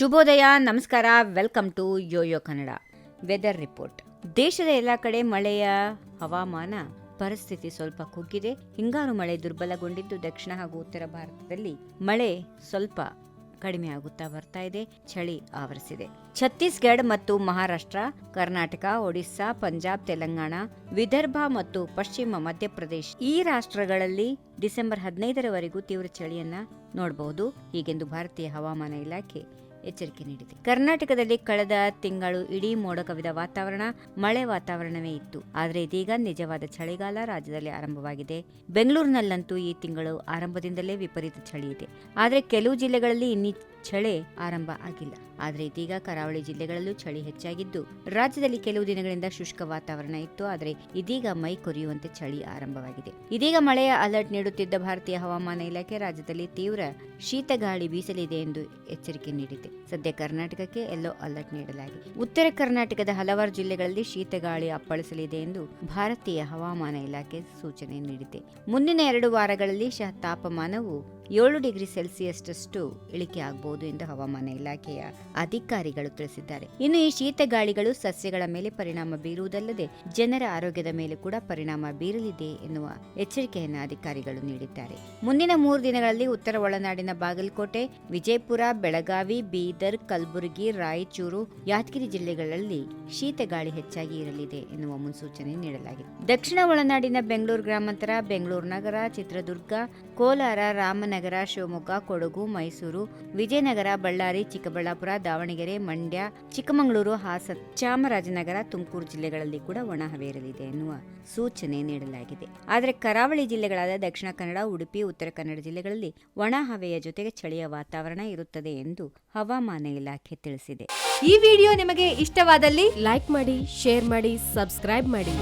ಶುಭೋದಯ, ನಮಸ್ಕಾರ, welcome to YoYo Kannada weather report. ದೇಶದ ಎಲ್ಲ ಕಡೆ ಮಳೆಯ ಹವಾಮಾನ ಪರಿಸ್ಥಿತಿ ಸ್ವಲ್ಪ ಕುಗ್ಗಿದೆ. ಹಿಂಗಾರು ಮಳೆ ದುರ್ಬಲಗೊಂಡಿದ್ದು ದಕ್ಷಿಣ ಹಾಗೂ ಉತ್ತರ ಭಾರತದಲ್ಲಿ ಮಳೆ ಸ್ವಲ್ಪ ಕಡಿಮೆ ಆಗುತ್ತಾ ಬರ್ತಾ ಇದೆ. ಚಳಿ ಆವರಿಸಿದೆ. ಛತ್ತೀಸ್ಗಢ ಮತ್ತು ಮಹಾರಾಷ್ಟ್ರ, ಕರ್ನಾಟಕ, ಒಡಿಸ್ಸಾ, ಪಂಜಾಬ್, ತೆಲಂಗಾಣ, ವಿದರ್ಭ ಮತ್ತು ಪಶ್ಚಿಮ ಮಧ್ಯಪ್ರದೇಶ ಈ ರಾಷ್ಟ್ರಗಳಲ್ಲಿ ಡಿಸೆಂಬರ್ 15ರವರೆಗೂ ತೀವ್ರ ಚಳಿಯನ್ನ ನೋಡಬಹುದು, ಹೀಗೆಂದು ಭಾರತೀಯ ಹವಾಮಾನ ಇಲಾಖೆ ಎಚ್ಚರಿಕೆ ನೀಡಿದೆ. ಕರ್ನಾಟಕದಲ್ಲಿ ಕಳೆದ ತಿಂಗಳು ಇಡೀ ಮೋಡ ಕವಿದ ವಾತಾವರಣ, ಮಳೆ ವಾತಾವರಣವೇ ಇತ್ತು. ಆದರೆ ಇದೀಗ ನಿಜವಾದ ಚಳಿಗಾಲ ರಾಜ್ಯದಲ್ಲಿ ಆರಂಭವಾಗಿದೆ. ಬೆಂಗಳೂರಿನಲ್ಲಂತೂ ಈ ತಿಂಗಳು ಆರಂಭದಿಂದಲೇ ವಿಪರೀತ ಚಳಿ ಇದೆ. ಆದರೆ ಕೆಲವು ಜಿಲ್ಲೆಗಳಲ್ಲಿ ಇನ್ನೂ ಚಳಿ ಆರಂಭ ಆಗಿಲ್ಲ. ಆದರೆ ಇದೀಗ ಕರಾವಳಿ ಜಿಲ್ಲೆಗಳಲ್ಲೂ ಚಳಿ ಹೆಚ್ಚಾಗಿದ್ದು, ರಾಜ್ಯದಲ್ಲಿ ಕೆಲವು ದಿನಗಳಿಂದ ಶುಷ್ಕ ವಾತಾವರಣ ಇತ್ತು. ಆದರೆ ಇದೀಗ ಮೈ ಕೊರೆಯುವಂತೆ ಚಳಿ ಆರಂಭವಾಗಿದೆ. ಇದೀಗ ಮಳೆಯ ಅಲರ್ಟ್ ನೀಡುತ್ತಿದ್ದ ಭಾರತೀಯ ಹವಾಮಾನ ಇಲಾಖೆ ರಾಜ್ಯದಲ್ಲಿ ತೀವ್ರ ಶೀತಗಾಳಿ ಬೀಸಲಿದೆ ಎಂದು ಎಚ್ಚರಿಕೆ ನೀಡಿದೆ. ಸದ್ಯ ಕರ್ನಾಟಕಕ್ಕೆ ಯೆಲ್ಲೋ ಅಲರ್ಟ್ ನೀಡಲಾಗಿದೆ. ಉತ್ತರ ಕರ್ನಾಟಕದ ಹಲವಾರು ಜಿಲ್ಲೆಗಳಲ್ಲಿ ಶೀತಗಾಳಿ ಅಪ್ಪಳಿಸಲಿದೆ ಎಂದು ಭಾರತೀಯ ಹವಾಮಾನ ಇಲಾಖೆ ಸೂಚನೆ ನೀಡಿದೆ. ಮುಂದಿನ 2 ವಾರಗಳಲ್ಲಿ ತಾಪಮಾನವು 7 ಡಿಗ್ರಿ ಸೆಲ್ಸಿಯಸ್ನಷ್ಟು ಇಳಿಕೆ ಆಗಬಹುದು ಎಂದು ಹವಾಮಾನ ಇಲಾಖೆಯ ಅಧಿಕಾರಿಗಳು ತಿಳಿಸಿದ್ದಾರೆ. ಇನ್ನು ಈ ಶೀತಗಾಳಿಗಳು ಸಸ್ಯಗಳ ಮೇಲೆ ಪರಿಣಾಮ ಬೀರುವುದಲ್ಲದೆ ಜನರ ಆರೋಗ್ಯದ ಮೇಲೆ ಕೂಡ ಪರಿಣಾಮ ಬೀರಲಿದೆ ಎನ್ನುವ ಎಚ್ಚರಿಕೆಯನ್ನು ಅಧಿಕಾರಿಗಳು ನೀಡಿದ್ದಾರೆ. ಮುಂದಿನ 3 ದಿನಗಳಲ್ಲಿ ಉತ್ತರ ಒಳನಾಡಿನ ಬಾಗಲಕೋಟೆ, ವಿಜಯಪುರ, ಬೆಳಗಾವಿ, ಬೀದರ್, ಕಲಬುರಗಿ, ರಾಯಚೂರು, ಯಾದಗಿರಿ ಜಿಲ್ಲೆಗಳಲ್ಲಿ ಶೀತಗಾಳಿ ಹೆಚ್ಚಾಗಿ ಇರಲಿದೆ ಎನ್ನುವ ಮುನ್ಸೂಚನೆ ನೀಡಲಾಗಿದೆ. ದಕ್ಷಿಣ ಒಳನಾಡಿನ ಬೆಂಗಳೂರು ಗ್ರಾಮಾಂತರ, ಬೆಂಗಳೂರು ನಗರ, ಚಿತ್ರದುರ್ಗ, ಕೋಲಾರ, ರಾಮನಗರ, ಶಿವಮೊಗ್ಗ, ಕೊಡಗು, ಮೈಸೂರು, ವಿಜಯನಗರ, ಬಳ್ಳಾರಿ, ಚಿಕ್ಕಬಳ್ಳಾಪುರ, ದಾವಣಗೆರೆ, ಮಂಡ್ಯ, ಚಿಕ್ಕಮಗಳೂರು, ಹಾಸನ, ಚಾಮರಾಜನಗರ, ತುಮಕೂರು ಜಿಲ್ಲೆಗಳಲ್ಲಿ ಕೂಡ ಒಣ ಹವೆ ಇರಲಿದೆ ಎನ್ನುವ ಸೂಚನೆ ನೀಡಲಾಗಿದೆ. ಆದರೆ ಕರಾವಳಿ ಜಿಲ್ಲೆಗಳಾದ ದಕ್ಷಿಣ ಕನ್ನಡ, ಉಡುಪಿ, ಉತ್ತರ ಕನ್ನಡ ಜಿಲ್ಲೆಗಳಲ್ಲಿ ಒಣ ಹವೆಯ ಜೊತೆಗೆ ಚಳಿಯ ವಾತಾವರಣ ಇರುತ್ತದೆ ಎಂದು ಹವಾಮಾನ ಇಲಾಖೆ ತಿಳಿಸಿದೆ. ಈ ವಿಡಿಯೋ ನಿಮಗೆ ಇಷ್ಟವಾದಲ್ಲಿ ಲೈಕ್ ಮಾಡಿ, ಶೇರ್ ಮಾಡಿ, ಸಬ್ಸ್ಕ್ರೈಬ್ ಮಾಡಿ.